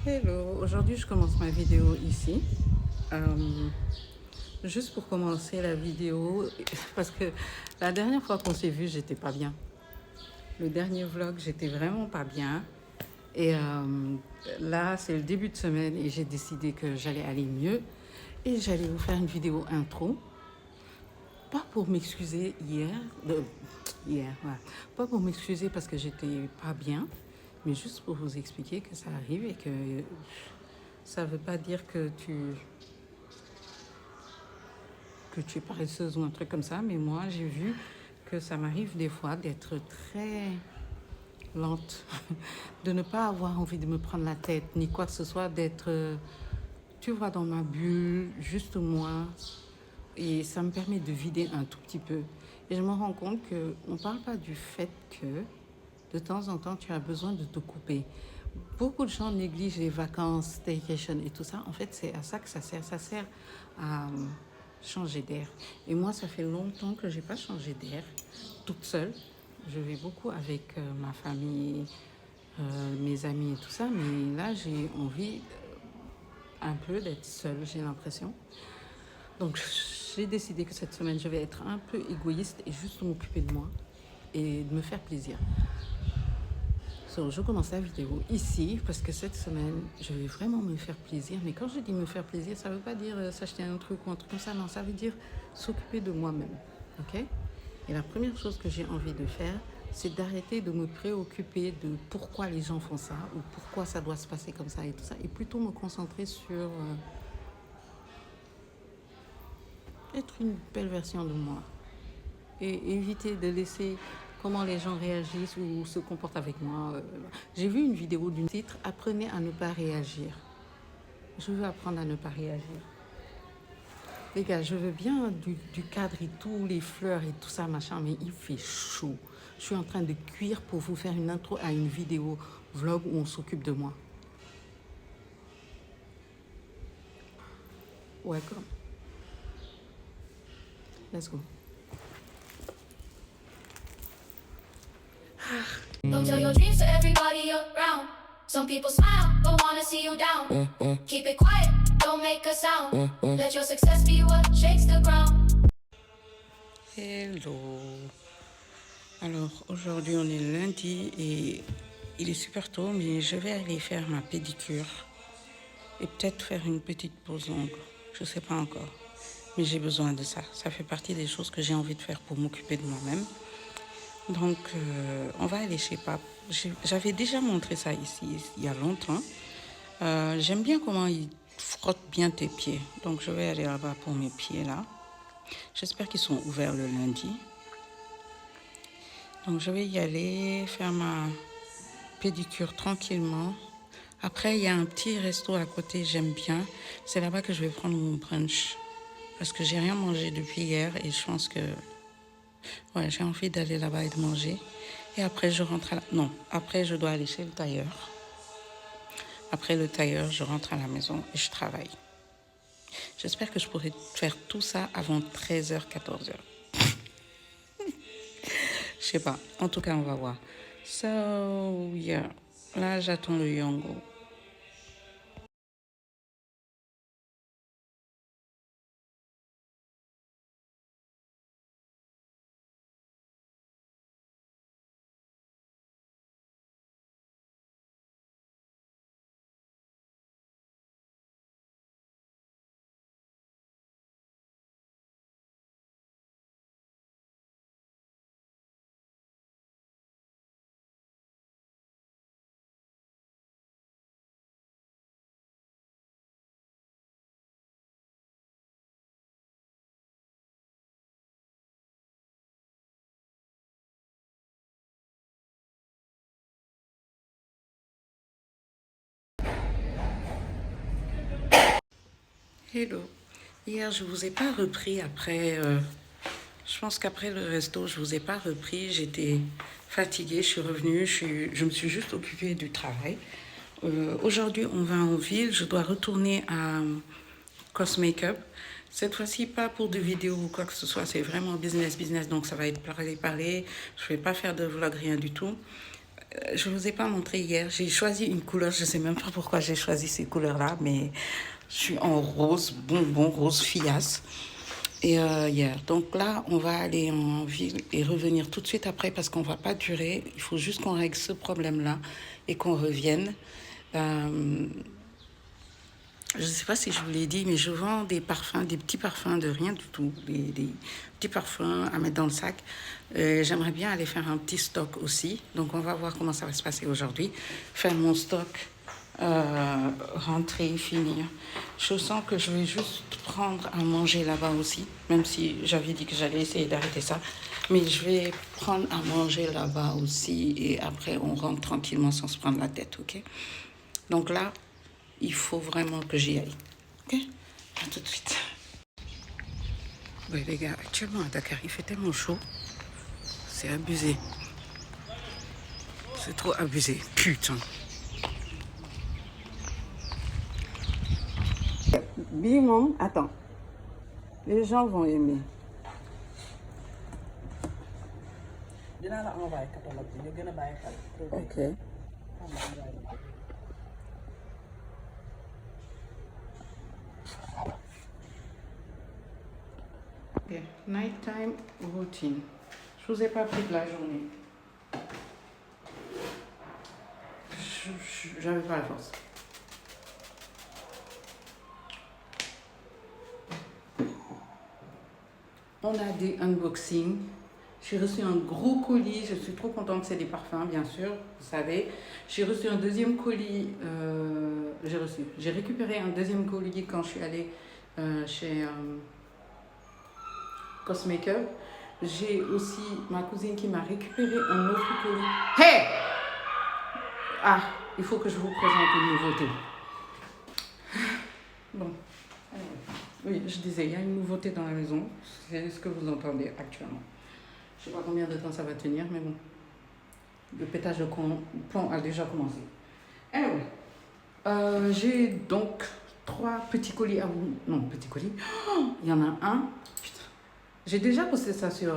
Hello, aujourd'hui je commence ma vidéo ici. Euh, Juste pour commencer la vidéo, parce que la dernière fois qu'on s'est vu, j'étais pas bien. Le dernier vlog, j'étais vraiment pas bien. Et là, c'est le début de semaine et j'ai décidé que j'allais aller mieux. Et j'allais vous faire une vidéo intro. Pas pour m'excuser Pas pour m'excuser parce que j'étais pas bien, mais juste pour vous expliquer que ça arrive et que ça veut pas dire que tu es paresseuse ou un truc comme ça, mais moi j'ai vu que ça m'arrive des fois d'être très lente, de ne pas avoir envie de me prendre la tête, ni quoi que ce soit, d'être, tu vois, dans ma bulle, juste moi, et ça me permet de vider un tout petit peu. Et je me rends compte qu'on ne parle pas du fait que de temps en temps tu as besoin de te couper. Beaucoup de gens négligent les vacances, staycation et tout ça. En fait, c'est à ça que ça sert. Ça sert à changer d'air. Et moi, ça fait longtemps que je n'ai pas changé d'air toute seule. Je vais beaucoup avec ma famille, mes amis et tout ça. Mais là, j'ai envie un peu d'être seule, j'ai l'impression. Donc, j'ai décidé que cette semaine, je vais être un peu égoïste et juste m'occuper de moi et de me faire plaisir. So, je commence la vidéo ici parce que cette semaine, je vais vraiment me faire plaisir. Mais quand je dis me faire plaisir, ça ne veut pas dire s'acheter un truc ou un truc comme ça. Non, ça veut dire s'occuper de moi-même. Ok? Et la première chose que j'ai envie de faire, c'est d'arrêter de me préoccuper de pourquoi les gens font ça ou pourquoi ça doit se passer comme ça et tout ça. Et plutôt me concentrer sur être une belle version de moi. Et éviter de laisser comment les gens réagissent ou se comportent avec moi. J'ai vu une vidéo d'une titre Apprenez à ne pas réagir. Je veux apprendre à ne pas réagir. Les gars, je veux bien du cadre et tout, les fleurs et tout ça, machin, mais il fait chaud. Je suis en train de cuire pour vous faire une intro à une vidéo vlog où on s'occupe de moi. Welcome. Let's go. Don't tell your dreams to everybody around. Some people smile, but wanna see you down. Keep it quiet, don't make a sound. Let your success be what shakes the ground. Hello. Alors, aujourd'hui, on est lundi et il est super tôt, mais je vais aller faire ma pédicure et peut-être faire une petite pause ongle. Je sais pas encore, mais j'ai besoin de ça. Ça fait partie des choses que j'ai envie de faire pour m'occuper de moi-même. Donc, on va aller chez Pape. J'avais déjà montré ça ici il y a longtemps. J'aime bien comment il frotte bien tes pieds. Donc, je vais aller là-bas pour mes pieds, là. J'espère qu'ils sont ouverts le lundi. Donc, je vais y aller faire ma pédicure tranquillement. Après, il y a un petit resto à côté, j'aime bien. C'est là-bas que je vais prendre mon brunch. Parce que j'ai rien mangé depuis hier et je pense que ouais, j'ai envie d'aller là-bas et de manger. Et après, je rentre à la... Non, après, je dois aller chez le tailleur. Après le tailleur, je rentre à la maison et je travaille. J'espère que je pourrai faire tout ça avant 13h, 14h. Je sais pas. En tout cas, on va voir. So, yeah. Là, j'attends le Yongo. Hello. Hier, je vous ai pas repris après... je pense qu'après le resto, je vous ai pas repris. J'étais fatiguée, je suis revenue, je me suis juste occupée du travail. Aujourd'hui, on va en ville. Je dois retourner à Cosmakeup. Cette fois-ci, pas pour de vidéos ou quoi que ce soit. C'est vraiment business. Donc, ça va être parler. Je ne vais pas faire de vlog, rien du tout. je ne vous ai pas montré hier. J'ai choisi une couleur. Je ne sais même pas pourquoi j'ai choisi ces couleurs-là, mais je suis en rose, bonbon, rose fiasse. Et hier. Donc là, on va aller en ville et revenir tout de suite après parce qu'on ne va pas durer. Il faut juste qu'on règle ce problème-là et qu'on revienne. Je ne sais pas si je vous l'ai dit, mais je vends des parfums, des petits parfums de rien du tout, des petits parfums à mettre dans le sac. J'aimerais bien aller faire un petit stock aussi. Donc, on va voir comment ça va se passer aujourd'hui. Faire mon stock, rentrer, finir. Je sens que je vais juste prendre à manger là-bas aussi, même si j'avais dit que j'allais essayer d'arrêter ça. Mais je vais prendre à manger là-bas aussi et après, on rentre tranquillement sans se prendre la tête, ok? Donc là, il faut vraiment que j'y aille. Ok? À tout de suite. Oui, les gars, actuellement à Dakar, il fait tellement chaud. C'est abusé. C'est trop abusé. Putain. Bimon, attends. Les gens vont aimer. Ok. Ok. Nighttime routine. Je vous ai pas pris de la journée. J'avais pas la force. On a des unboxings. J'ai reçu un gros colis. Je suis trop contente. C'est des parfums, bien sûr. Vous savez. J'ai reçu un deuxième colis. J'ai récupéré un deuxième colis quand je suis allée chez Cosmaker. J'ai aussi ma cousine qui m'a récupéré un autre colis. Hey! Ah, il faut que je vous présente une nouveauté. Bon. Oui, je disais, il y a une nouveauté dans la maison. C'est ce que vous entendez actuellement. Je ne sais pas combien de temps ça va tenir, mais bon. Le pétage de plomb a déjà commencé. Anyway, j'ai donc 3 petits colis à vous... Non, petits colis. Oh, il y en a un. Putain. J'ai déjà posté ça sur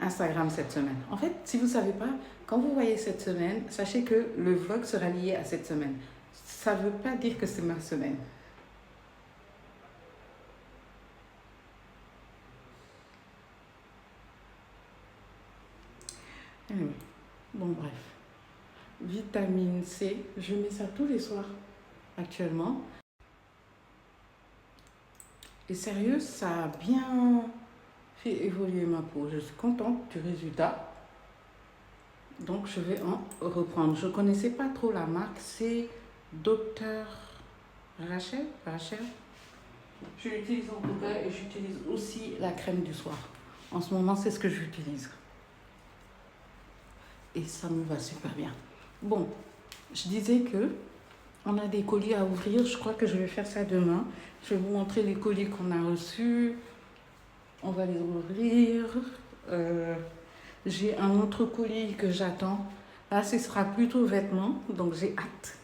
Instagram cette semaine. En fait, si vous ne savez pas, quand vous voyez cette semaine, sachez que le vlog sera lié à cette semaine. Ça ne veut pas dire que c'est ma semaine. Anyway. Bon, bref. Vitamine C, je mets ça tous les soirs actuellement. Et sérieux, ça a bien fait évoluer ma peau. Je suis contente du résultat. Donc, je vais en reprendre. Je ne connaissais pas trop la marque. C'est Dr. Rachel. Je l'utilise en tout cas et j'utilise aussi la crème du soir. En ce moment, c'est ce que j'utilise. Et ça me va super bien. Bon, je disais que on a des colis à ouvrir. Je crois que je vais faire ça demain. Je vais vous montrer les colis qu'on a reçus. On va les ouvrir. J'ai un autre colis que j'attends. Là, ce sera plutôt vêtements. Donc, j'ai hâte.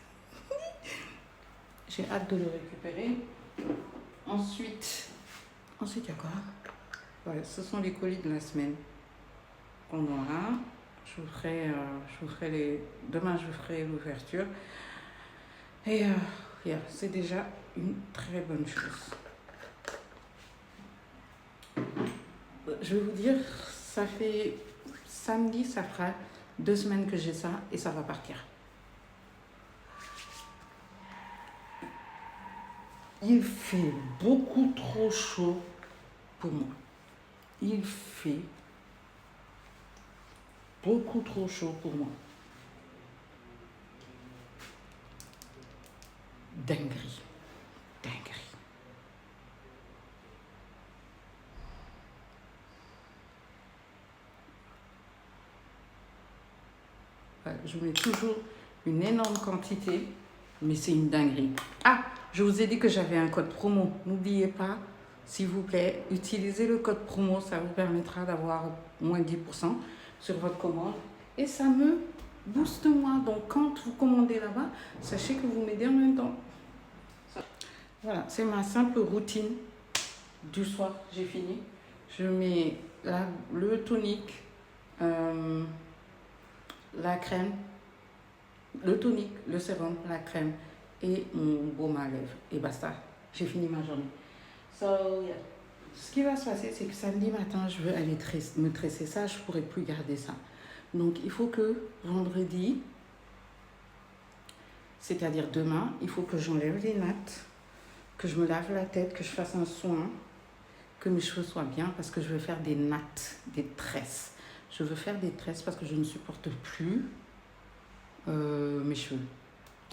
J'ai hâte de le récupérer. Ensuite, il y a quoi? Ouais, ce sont les colis de la semaine qu'on aura. Demain, je ferai l'ouverture. Et c'est déjà une très bonne chose. Je vais vous dire, ça fait samedi, ça fera 2 semaines que j'ai ça et ça va partir. Il fait beaucoup trop chaud pour moi. Il fait beaucoup trop chaud pour moi. Dinguerie. Je mets toujours une énorme quantité, mais c'est une dinguerie. Ah, je vous ai dit que j'avais un code promo. N'oubliez pas, s'il vous plaît, utilisez le code promo. Ça vous permettra d'avoir moins 10% sur votre commande. Et ça me booste moi. Donc, quand vous commandez là-bas, sachez que vous m'aidez en même temps. Voilà, c'est ma simple routine du soir. J'ai fini. Je mets le tonique, la crème, le tonique, le sérum, la crème et mon baume à lèvres. Et basta, j'ai fini ma journée. So, yeah. Ce qui va se passer, c'est que samedi matin, je veux aller me tresser ça, je ne pourrai plus garder ça. Donc, il faut que vendredi, c'est-à-dire demain, il faut que j'enlève les nattes, que je me lave la tête, que je fasse un soin, que mes cheveux soient bien parce que je veux faire des nattes, des tresses. Je veux faire des tresses parce que je ne supporte plus mes cheveux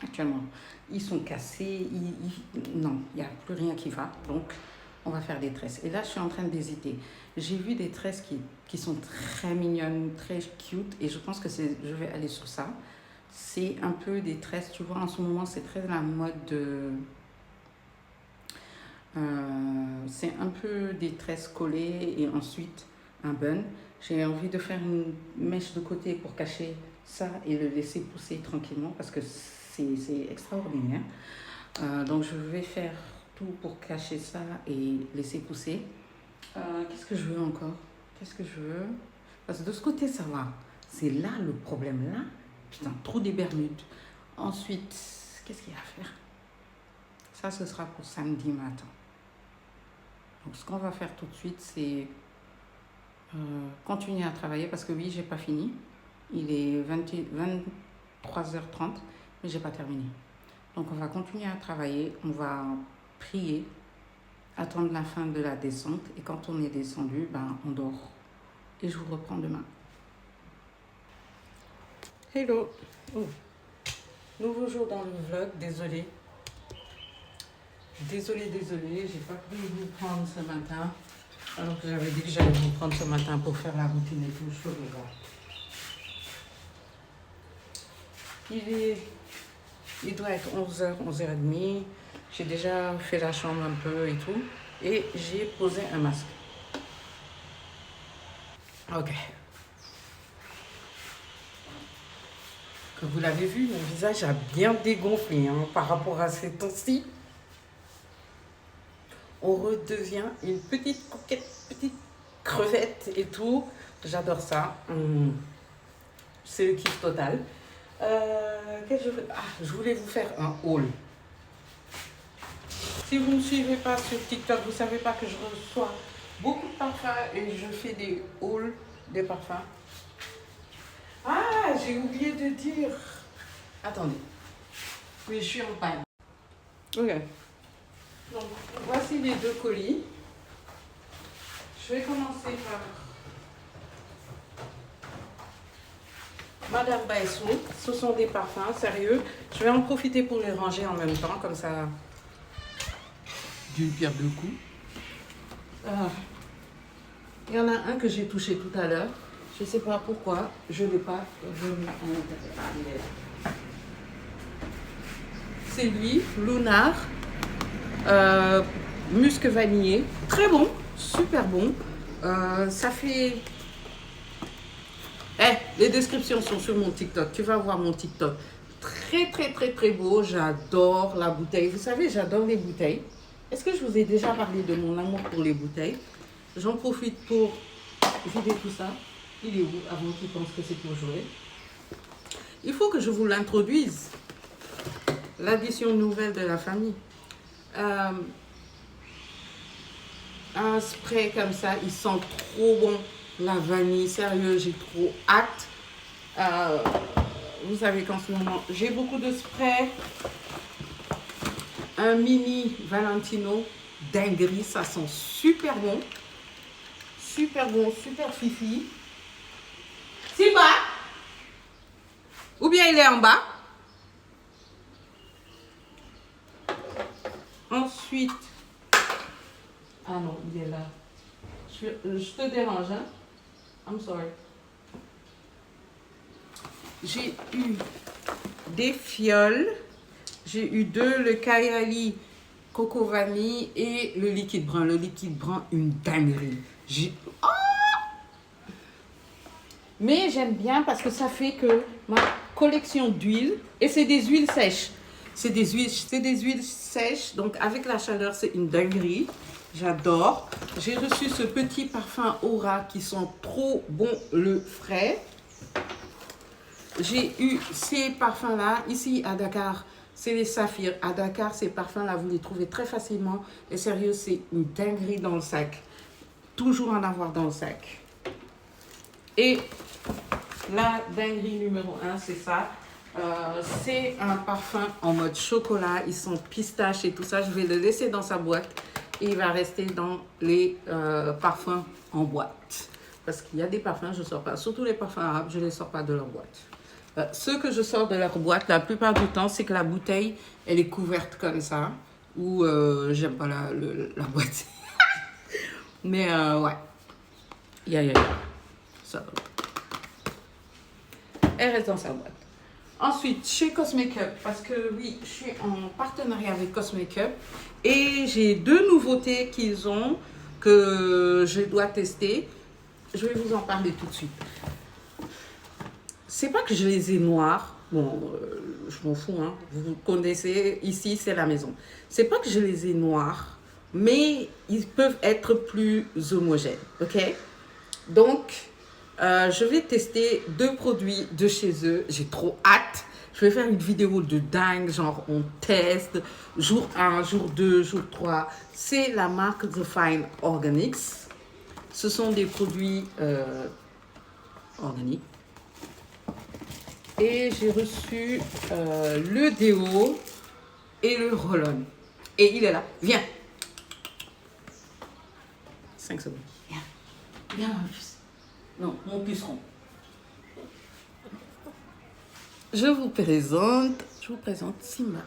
actuellement. Ils sont cassés, non, il n'y a plus rien qui va. Donc, on va faire des tresses. Et là, je suis en train d'hésiter. J'ai vu des tresses qui sont très mignonnes, très cute. Et je pense que je vais aller sur ça. C'est un peu des tresses, tu vois, en ce moment, c'est très la mode de... c'est un peu des tresses collées et ensuite un bun. J'ai envie de faire une mèche de côté pour cacher ça et le laisser pousser tranquillement parce que c'est extraordinaire. Donc je vais faire tout pour cacher ça et laisser pousser. Qu'est-ce que je veux encore? Qu'est-ce que je veux? Parce que de ce côté ça va. C'est là le problème là. Putain, trop des Bermudes. Ensuite, qu'est-ce qu'il y a à faire? Ça, ce sera pour samedi matin. Donc ce qu'on va faire tout de suite, c'est continuer à travailler parce que oui, j'ai pas fini. Il est 23h30, mais j'ai pas terminé. Donc on va continuer à travailler, on va prier, attendre la fin de la descente et quand on est descendu, ben on dort. Et je vous reprends demain. Hello. Oh. Nouveau jour dans le vlog, désolé. Désolée, j'ai pas pu vous prendre ce matin. Alors que j'avais dit que j'allais vous prendre ce matin pour faire la routine et tout, je regarde. Il doit être 11h, 11h30. J'ai déjà fait la chambre un peu et tout. Et j'ai posé un masque. Ok. Comme vous l'avez vu, mon visage a bien dégonflé par rapport à ces temps-ci. On redevient une petite coquette, petite crevette et tout. J'adore ça. C'est le kiff total. Je voulais vous faire un haul. Si vous ne me suivez pas sur TikTok, vous ne savez pas que je reçois beaucoup de parfums et je fais des hauls de parfums. Ah, j'ai oublié de dire. Attendez. Oui, je suis en panne. Ok. Donc, voici les 2 colis. Je vais commencer par Madame Baissou. Ce sont des parfums, sérieux. Je vais en profiter pour les ranger en même temps, comme ça, d'une pierre deux coups. Il y en a un que j'ai touché tout à l'heure. Je ne sais pas pourquoi, je ne l'ai pas remis à l'intérieur. C'est lui, Lunar. Musc vanillé, très bon, super bon. Ça fait... les descriptions sont sur mon TikTok, tu vas voir mon TikTok. Très beau, j'adore la bouteille. Vous savez, j'adore les bouteilles. Est-ce que je vous ai déjà parlé de mon amour pour les bouteilles? J'en profite pour vider tout ça. Il est où avant qu'il pense que c'est pour jouer? Il faut que je vous l'introduise. L'addition nouvelle de la famille. Un spray comme ça, il sent trop bon. La vanille, sérieux, j'ai trop hâte. Vous savez qu'en ce moment, j'ai beaucoup de sprays. Un mini Valentino, dinguerie, ça sent super bon. Super bon, super fifi. Simba! Ou bien il est en bas. Ensuite, ah non, il est là. Je te dérange, hein? I'm sorry. J'ai eu des fioles. J'ai eu 2, le Kayali Coco Vanille et le liquide brun. Le liquide brun, une dinguerie. Oh! Mais j'aime bien parce que ça fait que ma collection d'huile, et c'est des huiles sèches. C'est des huiles sèches, donc avec la chaleur, c'est une dinguerie. J'adore. J'ai reçu ce petit parfum Aura qui sent trop bon le frais. j'ai eu ces parfums-là. Ici, à Dakar, c'est les saphirs. À Dakar, ces parfums-là, vous les trouvez très facilement. Et sérieux, c'est une dinguerie dans le sac. Toujours en avoir dans le sac. Et la dinguerie numéro 1, c'est ça. C'est un parfum en mode chocolat. Ils sont pistaches et tout ça. Je vais le laisser dans sa boîte. Et il va rester dans les parfums en boîte. Parce qu'il y a des parfums, je ne sors pas. Surtout les parfums arabes, je ne les sors pas de leur boîte. Ceux que je sors de leur boîte, la plupart du temps, c'est que la bouteille, elle est couverte comme ça. Ou j'aime pas la boîte. Mais ouais. Yeah. Ça. Elle reste dans sa boîte. Ensuite, chez Cosmakeup, parce que oui, je suis en partenariat avec Cosmakeup et j'ai 2 nouveautés qu'ils ont que je dois tester. Je vais vous en parler tout de suite. C'est pas que je les ai noirs. Bon, je m'en fous, hein. Vous connaissez, ici, c'est la maison. C'est pas que je les ai noirs, mais ils peuvent être plus homogènes, ok? Donc, je vais tester 2 produits de chez eux. J'ai trop hâte. Je vais faire une vidéo de dingue, genre on teste, jour 1, jour 2, jour 3. C'est la marque The Fine Organics. Ce sont des produits organiques. Et j'ai reçu le déo et le roll-on. Et il est là. Viens. 5 secondes. Viens, mon puce. Non, mon puceron. Je vous présente Simba.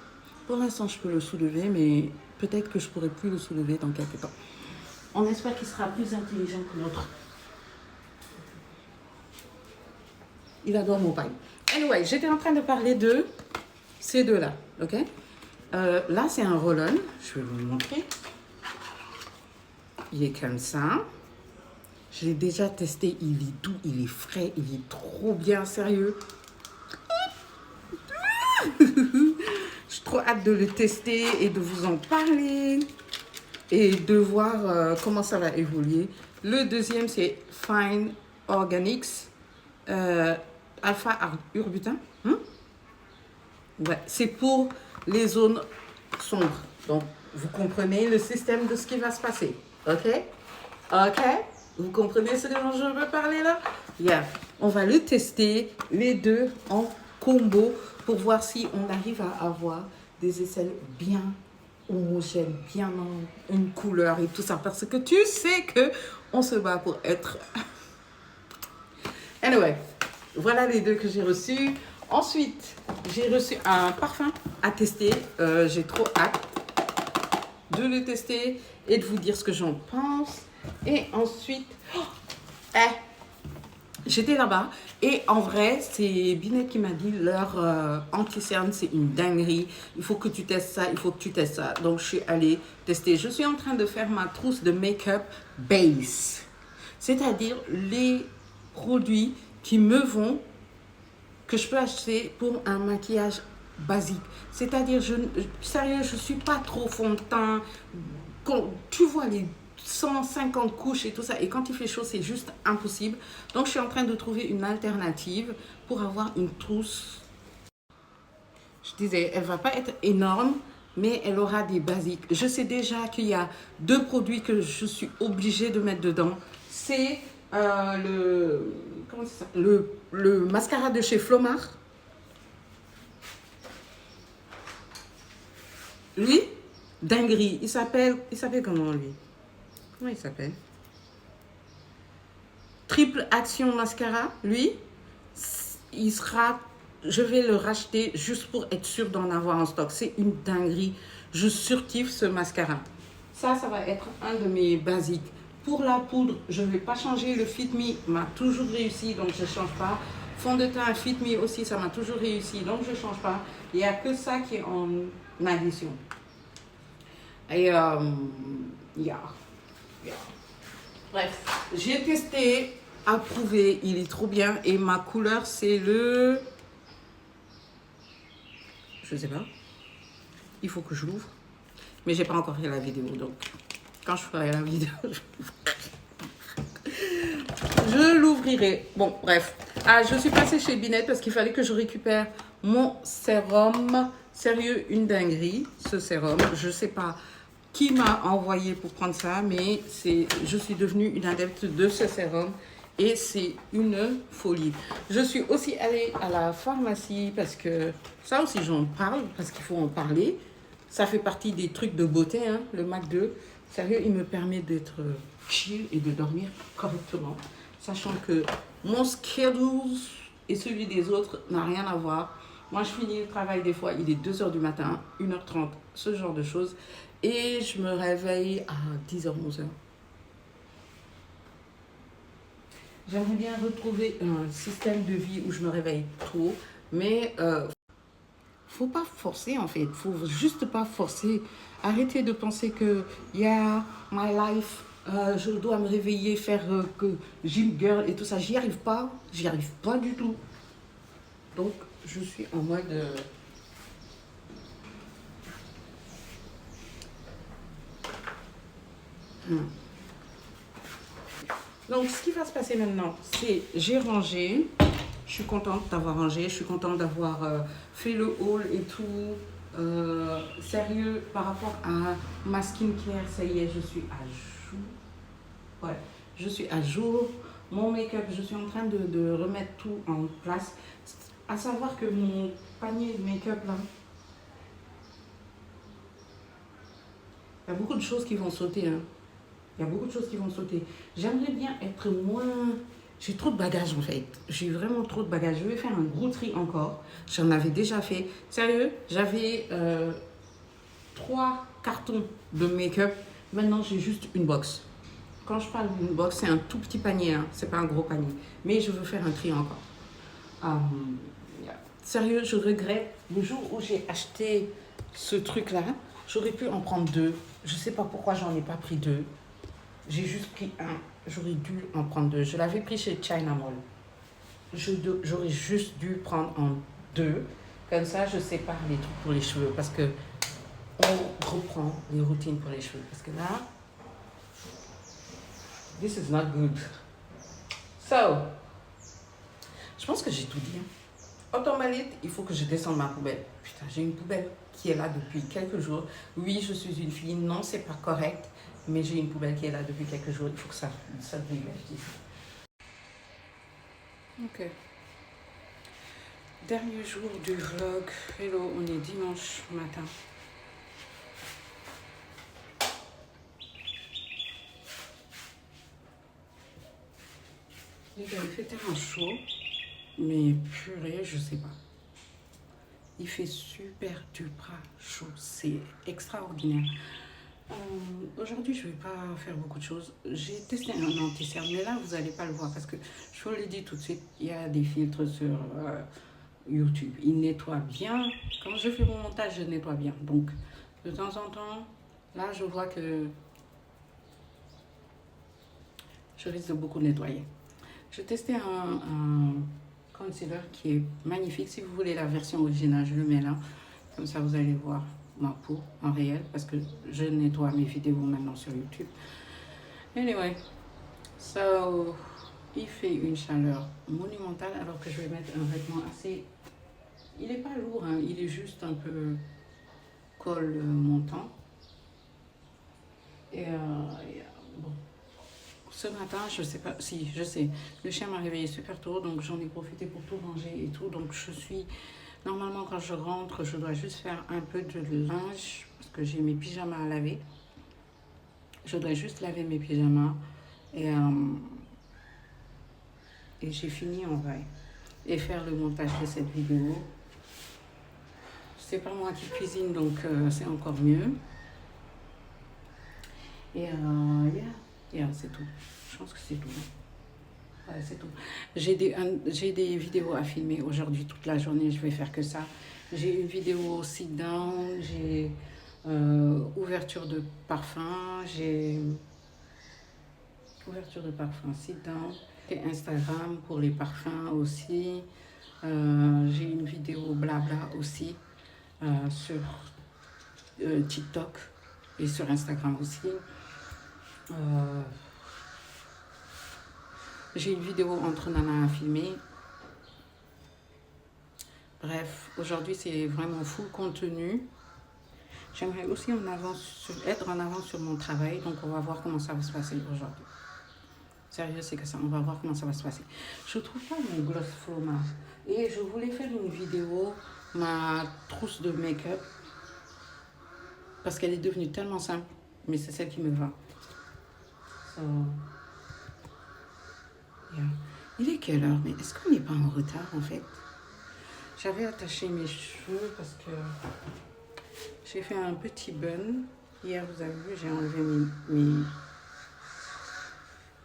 Pour l'instant, je peux le soulever, mais peut-être que je ne pourrai plus le soulever dans quelques temps. On espère qu'il sera plus intelligent que l'autre. Il adore mon paille. Anyway, j'étais en train de parler de ces 2-là, ok? Là, c'est un roll-on. Je vais vous le montrer. Il est comme ça. Je l'ai déjà testé. Il est doux, il est frais, il est trop bien, sérieux. J'ai trop hâte de le tester et de vous en parler et de voir comment ça va évoluer. Le deuxième, c'est Fine Organics Alpha Urbutin. Ouais, c'est pour les zones sombres. Donc, vous comprenez le système de ce qui va se passer. OK? OK? Vous comprenez ce dont je veux parler là? Yeah. On va le tester, les 2 en combo, pour voir si on arrive à avoir des aisselles bien homogènes, bien en une couleur et tout ça. Parce que tu sais que on se bat pour être... Anyway, voilà les 2 que j'ai reçus. Ensuite, j'ai reçu un parfum à tester. J'ai trop hâte de le tester et de vous dire ce que j'en pense. Et ensuite, j'étais là-bas et en vrai, c'est Binet qui m'a dit leur anti-cerne, c'est une dinguerie. Il faut que tu testes ça, il faut que tu testes ça. Donc, je suis allée tester. Je suis en train de faire ma trousse de make-up base. C'est-à-dire les produits qui me vont, que je peux acheter pour un maquillage basique. C'est-à-dire, sérieux, je ne suis pas trop fond de teint. Tu vois les 150 couches et tout ça. Et quand il fait chaud, c'est juste impossible. Donc, je suis en train de trouver une alternative pour avoir une trousse. Je disais, elle ne va pas être énorme, mais elle aura des basiques. Je sais déjà qu'il y a 2 produits que je suis obligée de mettre dedans. C'est le mascara de chez Flomar. Lui, dinguerie. Il s'appelle comment lui? Comment il s'appelle? Triple Action Mascara. Lui, il sera... Je vais le racheter juste pour être sûre d'en avoir en stock. C'est une dinguerie. Je surkiffe ce mascara. Ça va être un de mes basiques. Pour la poudre, je ne vais pas changer. Le Fit Me m'a toujours réussi, donc je ne change pas. Fond de teint Fit Me aussi, ça m'a toujours réussi, donc je ne change pas. Il n'y a que ça qui est en addition. Et bref, j'ai testé, approuvé, il est trop bien. Et ma couleur, c'est le... Je sais pas. Il faut que je l'ouvre. Mais j'ai pas encore fait la vidéo, donc quand je ferai la vidéo, je l'ouvrirai. Bon, bref. Ah, je suis passée chez Binette parce qu'il fallait que je récupère mon sérum. Sérieux, une dinguerie, ce sérum. Je ne sais pas qui m'a envoyé pour prendre ça, mais je suis devenue une adepte de ce sérum et c'est une folie. Je suis aussi allée à la pharmacie parce que ça aussi j'en parle, parce qu'il faut en parler. Ça fait partie des trucs de beauté, hein, le MAC 2. Sérieux, il me permet d'être chill et de dormir correctement, sachant que mon schedule et celui des autres n'a rien à voir. Moi, je finis le travail des fois, il est 2 heures du matin, 1h30, ce genre de choses. Et je me réveille à 10h, 11h. J'aimerais bien retrouver un système de vie où je me réveille tôt, mais faut pas forcer en fait. Faut juste pas forcer. Arrêtez de penser que yeah, my life, je dois me réveiller, faire que gym girl et tout ça. J'y arrive pas. J'y arrive pas du tout. Donc je suis en mode. Donc ce qui va se passer maintenant, c'est j'ai rangé. Je suis contente d'avoir rangé. Je suis contente d'avoir fait le haul et tout. Sérieux, par rapport à ma skincare, ça y est, je suis à jour. Ouais, je suis à jour. Mon make-up, je suis en train de remettre tout en place. À savoir que mon panier de make-up, là, il y a beaucoup de choses qui vont sauter. Hein. Il y a beaucoup de choses qui vont sauter. J'aimerais bien être moins... J'ai trop de bagages en fait. J'ai vraiment trop de bagages. Je vais faire un gros tri encore. J'en avais déjà fait. Sérieux, j'avais 3 cartons de make-up. Maintenant, j'ai juste une box. Quand je parle d'une box, c'est un tout petit panier. Hein. C'est pas un gros panier. Mais je veux faire un tri encore. Yeah. Sérieux, je regrette. Le jour où j'ai acheté ce truc-là, j'aurais pu en prendre 2. Je sais pas pourquoi j'en ai pas pris 2. J'ai juste pris un. J'aurais dû en prendre 2. Je l'avais pris chez China Mall. J'aurais juste dû prendre en 2. Comme ça, je sépare les trucs pour les cheveux. Parce que on reprend les routines pour les cheveux. Parce que là, this is not good. So, je pense que j'ai tout dit. Hein. Automalite, il faut que je descende ma poubelle. Putain, j'ai une poubelle qui est là depuis quelques jours. Oui, je suis une fille. Non, c'est pas correct. Mais j'ai une poubelle qui est là depuis quelques jours. Il faut que ça dégage d'ici. Ok. Dernier jour du vlog. Hello, on est dimanche matin. Il fait tellement chaud. Mais purée, je sais pas. Il fait super duper chaud. C'est extraordinaire. Aujourd'hui, je ne vais pas faire beaucoup de choses. J'ai testé un anti-cerne, mais là, vous n'allez pas le voir parce que je vous le dis tout de suite, il y a des filtres sur YouTube. Il nettoie bien. Quand je fais mon montage, je nettoie bien. Donc, de temps en temps, là, je vois que je risque de beaucoup nettoyer. J'ai testé un concealer qui est magnifique. Si vous voulez la version originale, je le mets là. Comme ça, vous allez voir ma peau en réel parce que je nettoie mes vidéos maintenant sur YouTube. Anyway, so, il fait une chaleur monumentale alors que je vais mettre un vêtement assez... Il n'est pas lourd, hein, il est juste un peu col montant. Et bon, ce matin, je sais pas, si, je sais, le chien m'a réveillé super tôt, donc j'en ai profité pour tout ranger et tout, donc je suis... Normalement, quand je rentre, je dois juste faire un peu de linge parce que j'ai mes pyjamas à laver. Je dois juste laver mes pyjamas et j'ai fini en vrai. Et faire le montage de cette vidéo. C'est pas moi qui cuisine, donc c'est encore mieux. Et c'est tout. Je pense que c'est tout. Ouais, c'est tout. J'ai des vidéos à filmer aujourd'hui toute la journée. Je vais faire que ça. J'ai une vidéo sit down. J'ai ouverture de parfum. J'ai ouverture de parfum sit down. Et Instagram pour les parfums aussi. J'ai une vidéo blabla aussi sur TikTok et sur Instagram aussi. J'ai une vidéo entre nanas à filmer. Bref, aujourd'hui, c'est vraiment full contenu. J'aimerais aussi être en avance sur mon travail, donc on va voir comment ça va se passer aujourd'hui. Sérieux, c'est que ça, on va voir comment ça va se passer. Je trouve pas mon gloss Floma. Et je voulais faire une vidéo, ma trousse de make-up, parce qu'elle est devenue tellement simple, mais c'est celle qui me va. So, yeah. Il est quelle heure? Mais est-ce qu'on n'est pas en retard en fait? J'avais attaché mes cheveux parce que j'ai fait un petit bun. Hier, vous avez vu, j'ai enlevé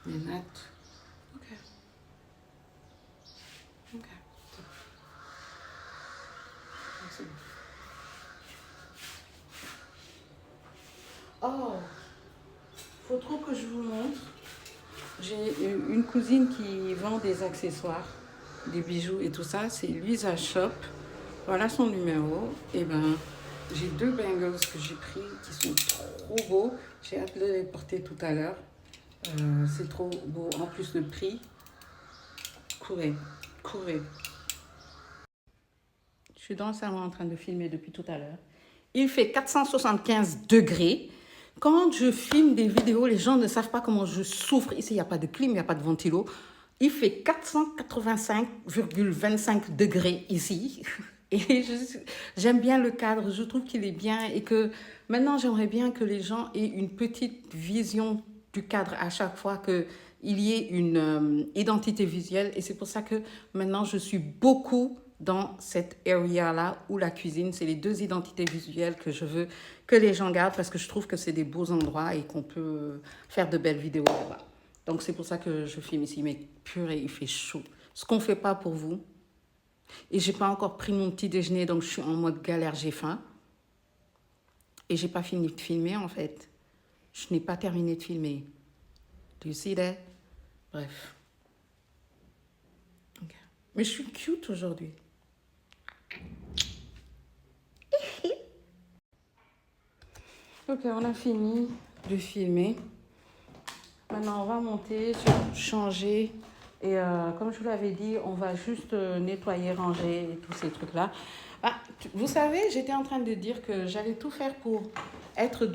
mes nattes. Ok. Ok. C'est bon. Oh, faut trop que je vous montre. J'ai une cousine qui vend des accessoires, des bijoux et tout ça. C'est Luisa Shop. Voilà son numéro. Et ben, j'ai 2 bangles que j'ai pris qui sont trop beaux. J'ai hâte de les porter tout à l'heure. C'est trop beau. En plus, le prix. Courez, courez. Je suis dans le salon en train de filmer depuis tout à l'heure. Il fait 475 degrés. Quand je filme des vidéos, les gens ne savent pas comment je souffre. Ici, il n'y a pas de clim, il n'y a pas de ventilo. Il fait 485,25 degrés ici. Et j'aime bien le cadre, je trouve qu'il est bien. Et que maintenant, j'aimerais bien que les gens aient une petite vision du cadre à chaque fois qu'il y ait une identité visuelle. Et c'est pour ça que maintenant, je suis beaucoup dans cette area-là où la cuisine, c'est les 2 identités visuelles que je veux que les gens gardent parce que je trouve que c'est des beaux endroits et qu'on peut faire de belles vidéos là-bas. Donc, c'est pour ça que je filme ici. Mais purée, il fait chaud. Ce qu'on ne fait pas pour vous. Et je n'ai pas encore pris mon petit déjeuner, donc je suis en mode galère, j'ai faim. Et je n'ai pas fini de filmer, en fait. Je n'ai pas terminé de filmer. Do you see that? Bref. Okay. Mais je suis cute aujourd'hui. Ok, on a fini de filmer. Maintenant, on va monter, changer. Et comme je vous l'avais dit, on va juste nettoyer, ranger et tous ces trucs-là. Ah, vous savez, j'étais en train de dire que j'allais tout faire pour être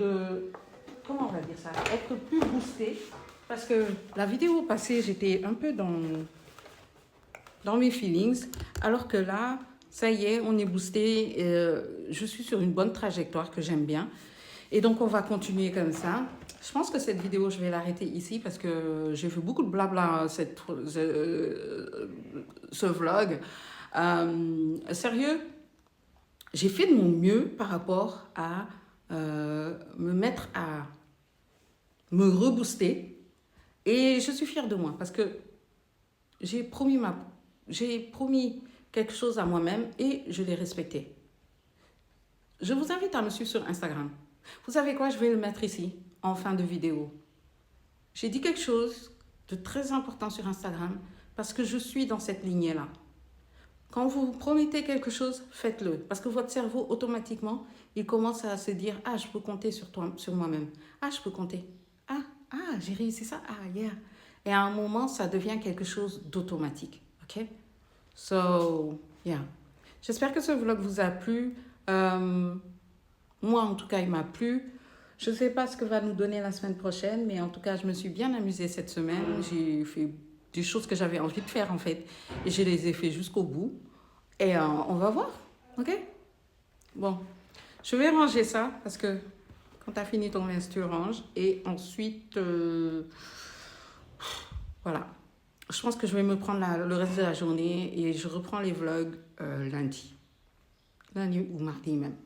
comment on va dire ça? Être plus boostée. Parce que la vidéo passée, j'étais un peu dans mes feelings. Alors que là, ça y est, on est boosté. Je suis sur une bonne trajectoire que j'aime bien. Et donc, on va continuer comme ça. Je pense que cette vidéo, je vais l'arrêter ici parce que j'ai fait beaucoup de blabla ce vlog. Sérieux, j'ai fait de mon mieux par rapport à me mettre à me rebooster. Et je suis fière de moi parce que j'ai promis quelque chose à moi-même et je l'ai respecté. Je vous invite à me suivre sur Instagram. Vous savez quoi, je vais le mettre ici, en fin de vidéo. J'ai dit quelque chose de très important sur Instagram parce que je suis dans cette lignée-là. Quand vous promettez quelque chose, faites-le. Parce que votre cerveau, automatiquement, il commence à se dire « Ah, je peux compter sur moi-même. Ah, je peux compter. Ah, j'ai réussi ça. Ah, yeah. » Et à un moment, ça devient quelque chose d'automatique. OK? So, yeah. J'espère que ce vlog vous a plu. Moi, en tout cas, il m'a plu. Je ne sais pas ce que va nous donner la semaine prochaine, mais en tout cas, je me suis bien amusée cette semaine. J'ai fait des choses que j'avais envie de faire, en fait. Et je les ai fait jusqu'au bout. Et on va voir. OK? Bon. Je vais ranger ça, parce que quand tu as fini ton linge, tu ranges. Et ensuite, voilà. Je pense que je vais me prendre le reste de la journée et je reprends les vlogs lundi. Lundi ou mardi même.